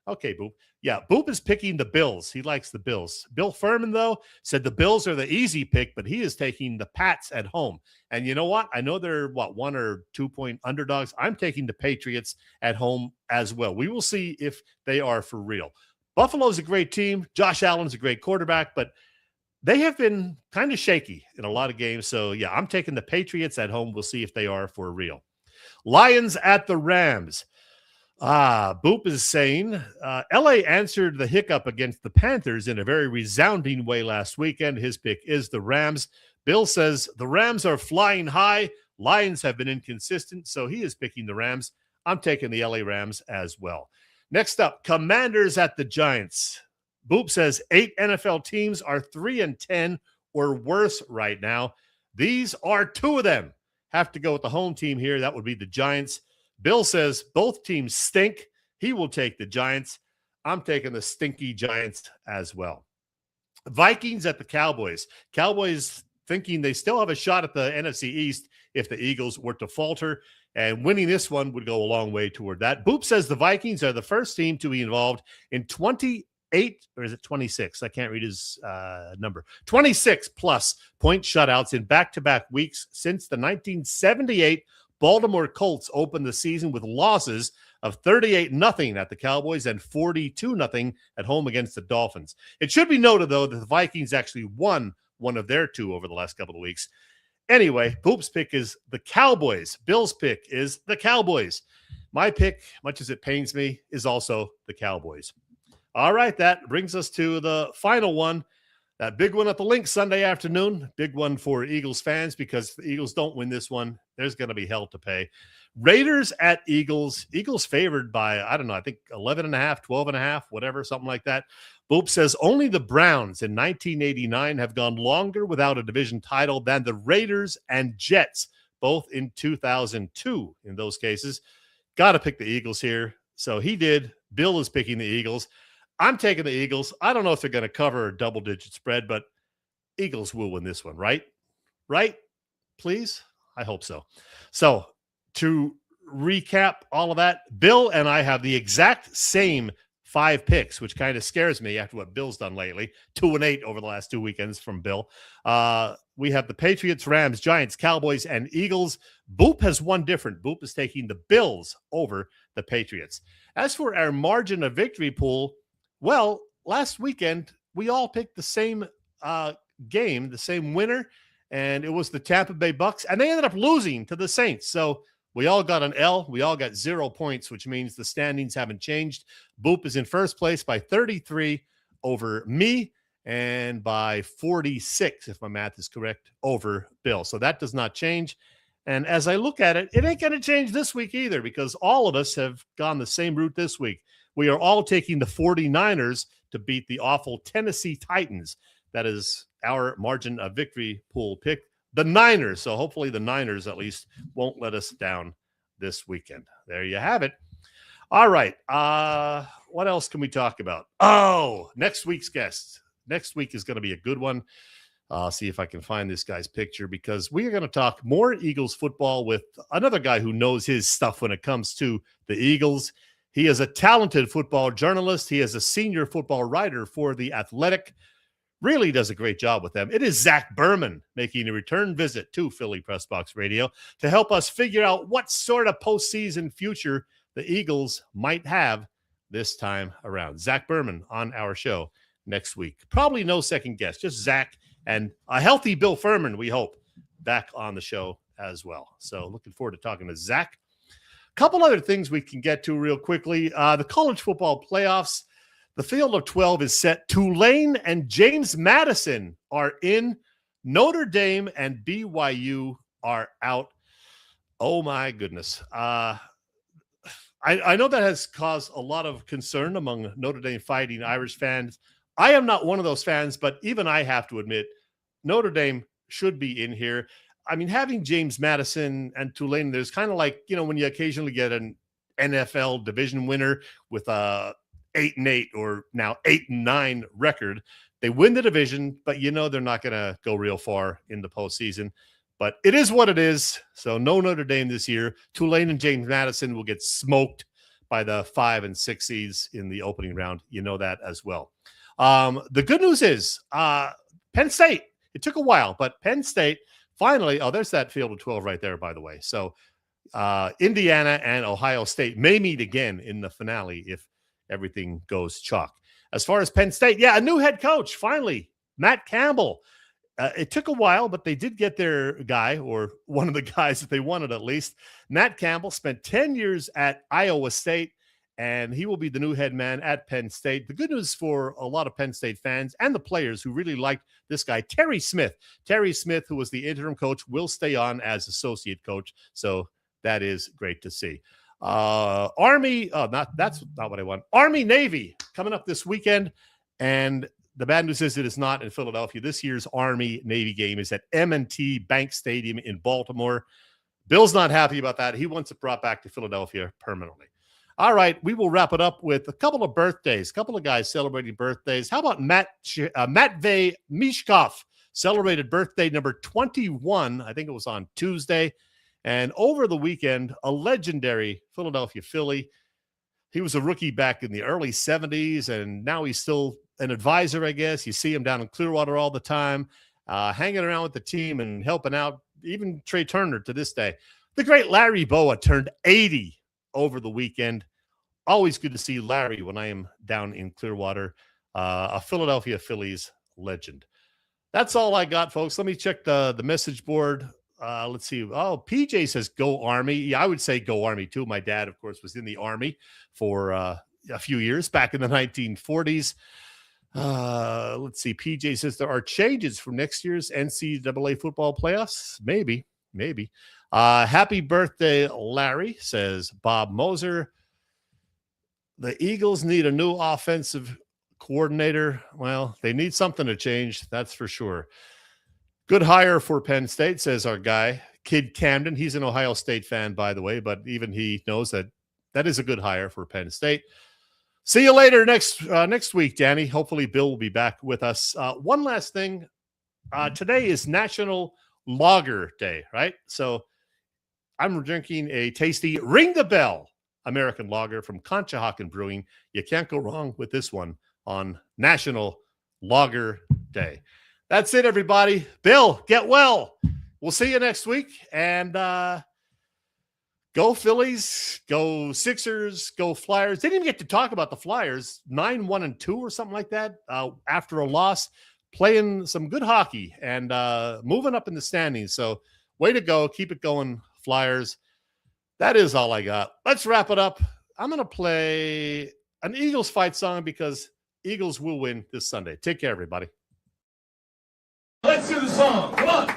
Okay, Boop. Yeah, Boop is picking the Bills. He likes the Bills. Bill Furman, though, said the Bills are the easy pick, but he is taking the Pats at home. And you know what? I know they're, 1 or 2 point underdogs. I'm taking the Patriots at home as well. We will see if they are for real. Buffalo's a great team. Josh Allen's a great quarterback, but they have been kind of shaky in a lot of games. So, yeah, I'm taking the Patriots at home. We'll see if they are for real. Lions at the Rams. Boop is saying LA answered the hiccup against the Panthers in a very resounding way last weekend. His pick is the Rams. Bill says the Rams are flying high. Lions have been inconsistent, so he is picking the Rams. I'm taking the LA Rams as well. Next up, Commanders at the Giants. Boop says 8 NFL teams are 3-10 or worse right now. These are two of them. Have to go with the home team here. That would be the Giants. Bill says both teams stink. He will take the Giants. I'm taking the stinky Giants as well. Vikings at the Cowboys. Cowboys thinking they still have a shot at the NFC East if the Eagles were to falter, and winning this one would go a long way toward that. Boop says the Vikings are the first team to be involved in 28, or is it 26? I can't read his number. 26 plus point shutouts in back-to-back weeks since the 1978 Baltimore Colts opened the season with losses of 38-0 at the Cowboys and 42-0 at home against the Dolphins. It should be noted, though, that the Vikings actually won one of their two over the last couple of weeks. Anyway, Boop's pick is the Cowboys. Bill's pick is the Cowboys. My pick, much as it pains me, is also the Cowboys. All right, that brings us to the final one. That big one at the Link Sunday afternoon. Big one for Eagles fans, because if the Eagles don't win this one, there's going to be hell to pay. Raiders at Eagles. Eagles favored by, I don't know, I think 11.5, 12.5, whatever, something like that. Boop says only the Browns in 1989 have gone longer without a division title than the Raiders and Jets, both in 2002 in those cases. Got to pick the Eagles here. So he did. Bill is picking the Eagles. I'm taking the Eagles. I don't know if they're going to cover a double-digit spread, but Eagles will win this one, right? Right? Please? I hope so. So to recap all of that, Bill and I have the exact same 5 picks, which kind of scares me after what Bill's done lately. 2-8 over the last 2 weekends from Bill. We have the Patriots, Rams, Giants, Cowboys, and Eagles. Boop has one different. Boop is taking the Bills over the Patriots. As for our margin of victory pool, well, last weekend, we all picked the same game, the same winner, and it was the Tampa Bay Bucks, and they ended up losing to the Saints. So we all got an L. We all got 0 points, which means the standings haven't changed. Boop is in first place by 33 over me, and by 46, if my math is correct, over Bill. So that does not change. And as I look at it, it ain't going to change this week either, because all of us have gone the same route this week. We are all taking the 49ers to beat the awful Tennessee Titans. That is our margin of victory pool pick. The Niners. So hopefully the Niners at least won't let us down this weekend. There you have it. All right. What else can we talk about? Oh, next week's guest. Next week is going to be a good one. I'll see if I can find this guy's picture, because we are going to talk more Eagles football with another guy who knows his stuff when it comes to the Eagles. He is a talented football journalist. He is a senior football writer for The Athletic. Really does a great job with them. It is Zach Berman making a return visit to Philly Pressbox Radio to help us figure out what sort of postseason future the Eagles might have this time around. Zach Berman on our show next week. Probably no second guest, just Zach and a healthy Bill Furman, we hope, back on the show as well. So looking forward to talking to Zach. A couple other things we can get to real quickly. The college football playoffs. The field of 12 is set. Tulane and James Madison are in. Notre Dame and BYU are out. Oh, my goodness. I know that has caused a lot of concern among Notre Dame Fighting Irish fans. I am not one of those fans, but even I have to admit, Notre Dame should be in here. I mean, having James Madison and Tulane, there's kind of like, you know, when you occasionally get an NFL division winner with a 8-8 or now 8-9 record. They win the division, but you know they're not going to go real far in the postseason. But it is what it is. So no Notre Dame this year. Tulane and James Madison will get smoked by the 5 and 6 seeds in the opening round. You know that as well. The good news is Penn State. It took a while, but Penn State finally, there's that field of 12 right there, by the way. So Indiana and Ohio State may meet again in the finale if everything goes chalk. As far as Penn State, a new head coach, finally, Matt Campbell. It took a while, but they did get their guy, or one of the guys that they wanted at least. Matt Campbell spent 10 years at Iowa State, and he will be the new head man at Penn State. The good news for a lot of Penn State fans and the players who really liked this guy, Terry Smith. Terry Smith, who was the interim coach, will stay on as associate coach, so that is great to see. Army, that's not what I want. Army Navy coming up this weekend, and the bad news is it is not in Philadelphia. This year's Army-Navy game is at M&T Bank Stadium in Baltimore. Bill's not happy about that. He wants it brought back to Philadelphia permanently. All right, we will wrap it up with a couple of birthdays, a couple of guys celebrating birthdays. How about Matvei Michkov celebrated birthday number 21. I think it was on Tuesday. And over the weekend, a legendary Philadelphia Philly. He was a rookie back in the early 70s, and now he's still an advisor, I guess. You see him down in Clearwater all the time, hanging around with the team and helping out, even Trey Turner to this day. The great Larry Bowa turned 80 over the weekend. Always good to see Larry when I am down in Clearwater, a Philadelphia Phillies legend. That's all I got, folks. Let me check the message board. Let's see. Oh, PJ says go Army. Yeah, I would say go Army too. My dad, of course, was in the Army for a few years back in the 1940s. Let's see. PJ says there are changes for next year's NCAA football playoffs. Maybe. Happy birthday, Larry, says Bob Moser. The Eagles need a new offensive coordinator. Well, they need something to change. That's for sure. Good hire for Penn State, says our guy, Kid Camden. He's an Ohio State fan, by the way, but even he knows that is a good hire for Penn State. See you later next week, Danny. Hopefully Bill will be back with us. One last thing. Today is National Lager Day, right? So I'm drinking a tasty Ring the Bell American Lager from Conshohocken Brewing. You can't go wrong with this one on National Lager Day. That's it, everybody. Bill, get well. We'll see you next week. And go Phillies, go Sixers, go Flyers. Didn't even get to talk about the Flyers. 9-1-2 or something like that after a loss. Playing some good hockey and moving up in the standings. So way to go. Keep it going, Flyers. That is all I got. Let's wrap it up. I'm going to play an Eagles fight song because Eagles will win this Sunday. Take care, everybody. Let's do the song. 1,